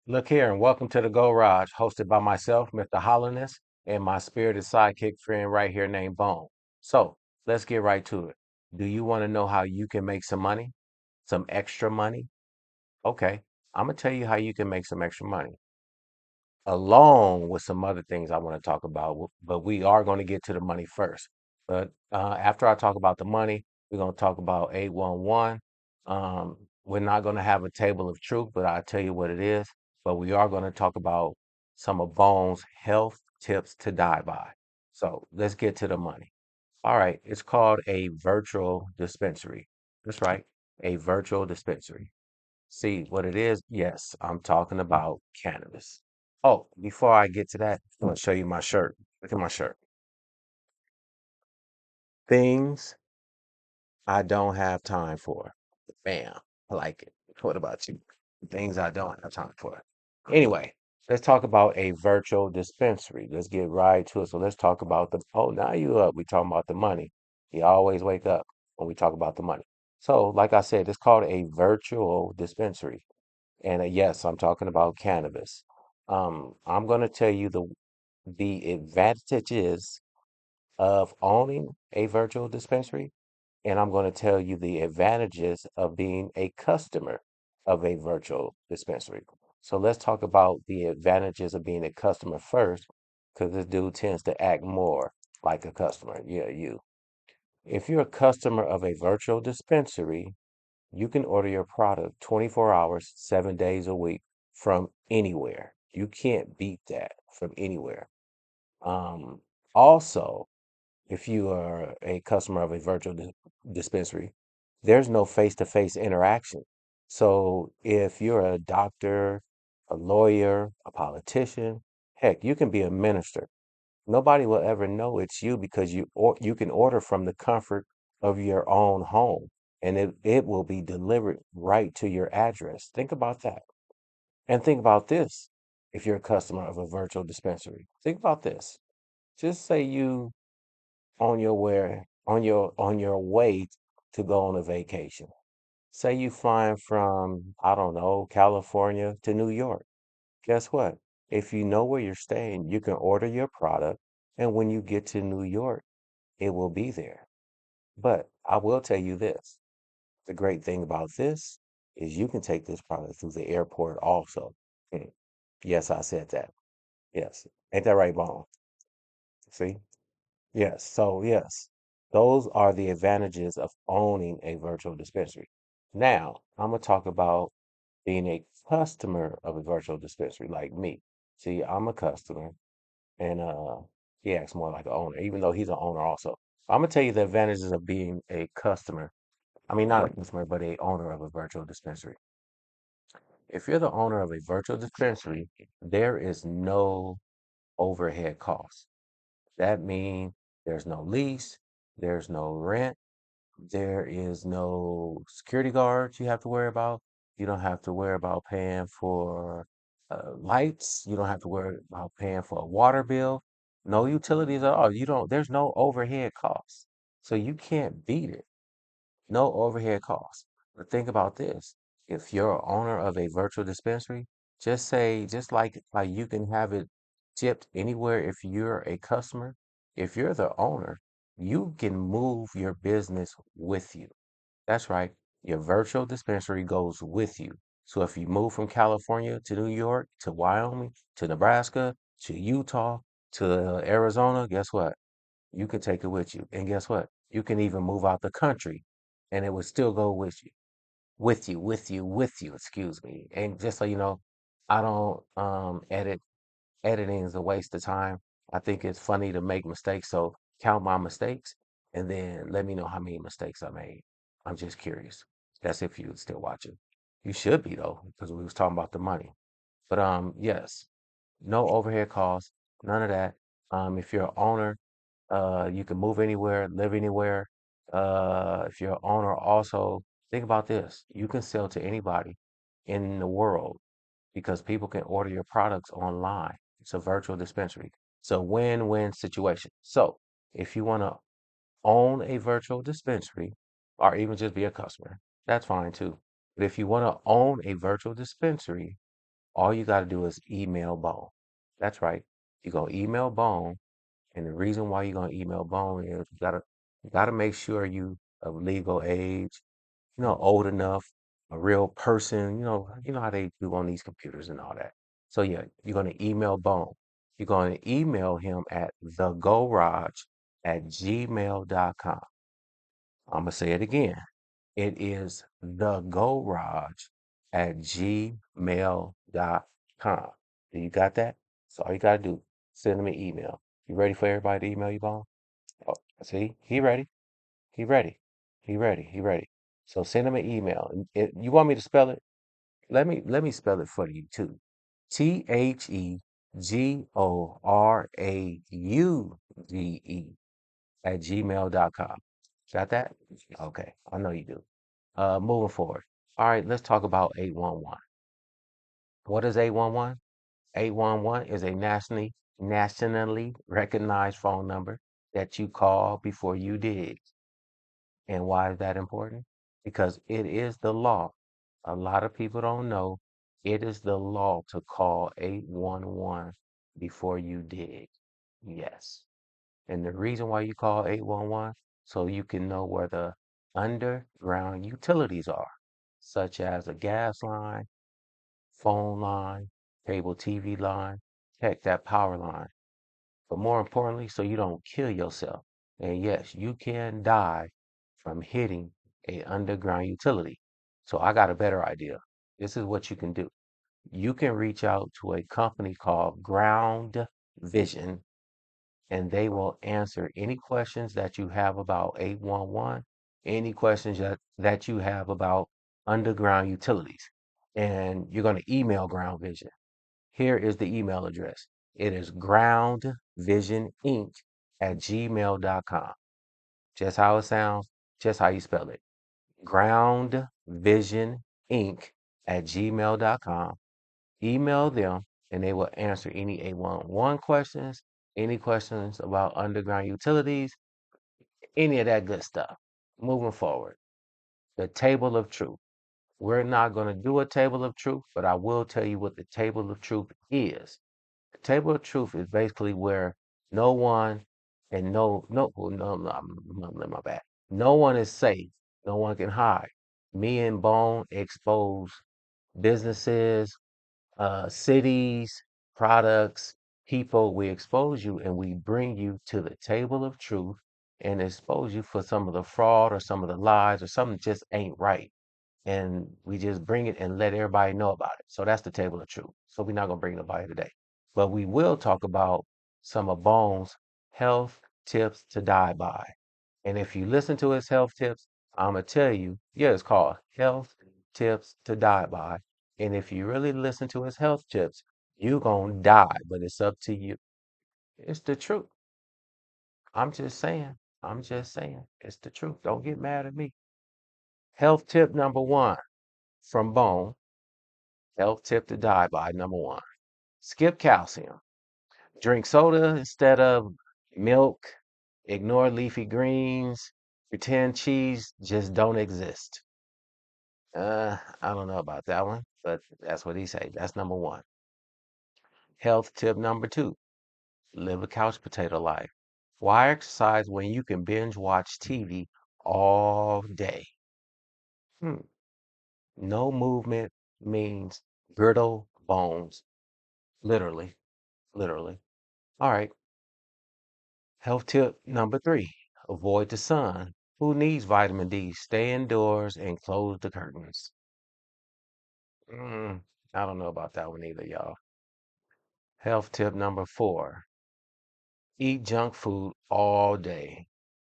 Look here, and welcome to the Garage, hosted by myself, Mr. Holliness, and my spirited sidekick friend right here named Bone. So let's get right to it. Do you want to know how you can make some money? Some extra money? Okay, I'm gonna tell you how you can make some extra money, along with some other things I want to talk about. But we are going to get to the money first. But after I talk about the money, we're going to talk about 811. We're not going to have a table of truth, but I'll tell you what it is. But we are going to talk about some of Bones' health tips to die by. So let's get to the money. All right, it's called a virtual dispensary. That's right, a virtual dispensary. See what it is? Yes, I'm talking about cannabis. Oh, before I get to that, I'm gonna show you my shirt. Look at my shirt. Things I don't have time for. Bam. I like it. What about you? Things I don't have time for. Anyway, let's talk about a virtual dispensary. Let's get right to it. So let's talk about the now you up. We talking about the money. You always wake up when we talk about the money. So, like I said, it's called a virtual dispensary. And yes, I'm talking about cannabis. I'm going to tell you the advantages of owning a virtual dispensary, and I'm going to tell you the advantages of being a customer of a virtual dispensary. So let's talk about the advantages of being a customer first, because this dude tends to act more like a customer. Yeah, you. If you're a customer of a virtual dispensary, you can order your product 24 hours, 7 days a week from anywhere. You can't beat that from anywhere. Um, Also, if you are a customer of a virtual dispensary, there's no face-to-face interaction. So if you're a doctor, a lawyer, a politician, heck, you can be a minister. Nobody will ever know it's you because you can order from the comfort of your own home and it will be delivered right to your address. Think about that. And think about this. If you're a customer of a virtual dispensary, think about this. Just say you on your way to go on a vacation. Say you flying from, I don't know, California to New York. Guess what? If you know where you're staying, you can order your product, and when you get to New York, it will be there. But I will tell you this, the great thing about this is you can take this product through the airport also. Hmm. Yes, I said that. Yes. Ain't that right, Bone? See? Yes. So, yes, those are the advantages of owning a virtual dispensary. Now, I'm going to talk about being a customer of a virtual dispensary like me. See, I'm a customer. And he acts more like an owner, even though he's an owner also. I'm gonna tell you the advantages of being a customer. I mean, not a customer, but a owner of a virtual dispensary. If you're the owner of a virtual dispensary, there is no overhead cost. That means there's no lease, there's no rent, there is no security guards you have to worry about. You don't have to worry about paying for lights. You don't have to worry about paying for a water bill. No utilities at all. You don't, there's no overhead costs. So you can't beat it. No overhead costs. But think about this. If you're a owner of a virtual dispensary, just say, just like you can have it shipped anywhere if you're a customer, if you're the owner, you can move your business with you. That's right. Your virtual dispensary goes with you. So if you move from California to New York, to Wyoming, to Nebraska, to Utah, to Arizona, guess what? You can take it with you. And guess what? You can even move out the country and it would still go with you. With you, excuse me. And just so you know, I don't edit. Editing is a waste of time. I think it's funny to make mistakes, so count my mistakes and then let me know how many mistakes I made. I'm just curious. That's if you're still watching. You should be though, because we was talking about the money. But yes, no overhead costs, none of that. If you're an owner, you can move anywhere, live anywhere. If you're an owner, also think about this. You can sell to anybody in the world because people can order your products online. It's a virtual dispensary. It's a win-win situation. So if you want to own a virtual dispensary or even just be a customer, that's fine too. But if you want to own a virtual dispensary, All you got to do is email Bone. That's right. You're going to email Bone. And the reason why you're going to email Bone is you gotta make sure you of legal age, old enough, a real person, you know how they do on these computers and all that. So yeah, you're gonna email Bone. You're gonna email him at thegorage@gmail.com. I'm gonna say it again. It is thegorage@gmail.com. Do you got that? So all you gotta do, send him an email. You ready for everybody to email you, Bone? Oh, see, he ready. He ready. He ready. He ready. So send him an email. You want me to spell it? Let me spell it for you too. TheGorauge@gmail.com. Got that? Okay, I know you do. Moving forward. All right, let's talk about 811. What is 811? 811 is a nationally recognized phone number that you call before you dig. And why is that important? Because it is the law. A lot of people don't know it is the law to call 811 before you dig. Yes. And the reason why you call 811, so you can know where the underground utilities are, such as a gas line, phone line, cable TV line, heck, that power line. But more importantly, so you don't kill yourself. And yes, you can die from hitting a underground utility. So I got a better idea. This is what you can do. You can reach out to a company called Ground Vision, and they will answer any questions that you have about 811, any questions that you have about underground utilities. And you're going to email Ground Vision. Here is the email address. It is groundvisioninc@gmail.com. Just how it sounds, just how you spell it. Groundvisioninc@gmail.com. Email them and they will answer any 811 questions, any questions about underground utilities, any of that good stuff. Moving forward, the table of truth. We're not going to do a table of truth, but I will tell you what the table of truth is. The table of truth is basically where no one and well, my bad. No one is safe. No one can hide. Me and Bone expose businesses, cities, products, people. We expose you and we bring you to the table of truth and expose you for some of the fraud or some of the lies or something just ain't right, and we just bring it and let everybody know about it. So that's the table of truth. So we're not gonna bring nobody today, but we will talk about some of Bones' health tips to die by. And if you listen to his health tips, I'm gonna tell you, yeah, it's called Health Tips to Die By. And if you really listen to his health tips, you gonna die, but it's up to you. It's the truth. I'm just saying. I'm just saying. It's the truth. Don't get mad at me. Health tip number one from Bone. Health tip to die by number one. Skip calcium. Drink soda instead of milk. Ignore leafy greens. Pretend cheese just don't exist. I don't know about that one, but that's what he say. That's number one. Health tip number two. Live a couch potato life. Why exercise when you can binge watch TV all day? Hmm. No movement means brittle bones. Literally. Literally. All right. Health tip number three, avoid the sun. Who needs vitamin D? Stay indoors and close the curtains. Mm, I don't know about that one either, y'all. Health tip number four, eat junk food all day.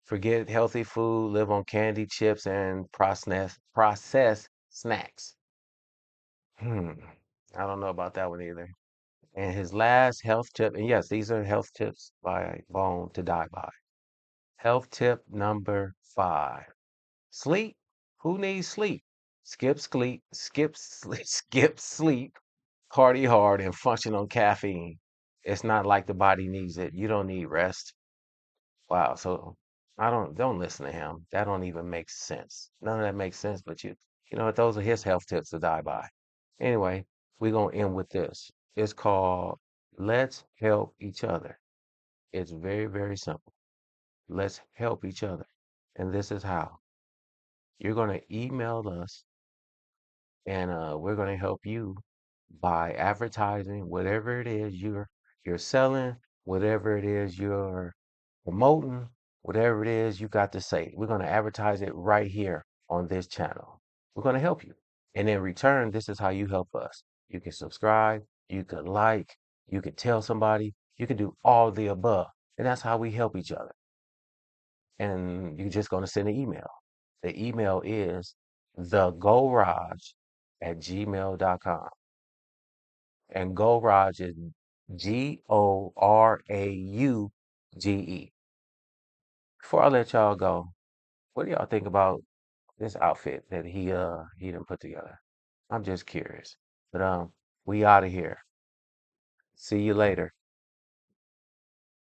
Forget healthy food, live on candy, chips, and processed snacks. Hmm, I don't know about that one either. And his last health tip, and yes, these are health tips by Bone to die by. Health tip number five. Sleep. Who needs sleep? Skip sleep, party hard, and function on caffeine. It's not like the body needs it. You don't need rest. Wow. So I don't listen to him. That don't even make sense. None of that makes sense. But you know what? Those are his health tips to die by. Anyway, We're gonna end with this. It's called Let's Help Each Other. It's very, very simple. Let's help each other. And this is how. You're gonna email us and we're gonna help you by advertising whatever it is you're selling, whatever it is you're promoting, whatever it is you got to say. We're gonna advertise it right here on this channel. We're gonna help you. And in return, this is how you help us. You can subscribe, you can like, you can tell somebody, you can do all the above. And that's how we help each other. And you're just gonna send an email. The email is thegorage@gmail.com. And Gorage is Gorauge. Before I let y'all go, what do y'all think about this outfit that he done put together? I'm just curious. But we out of here. See you later.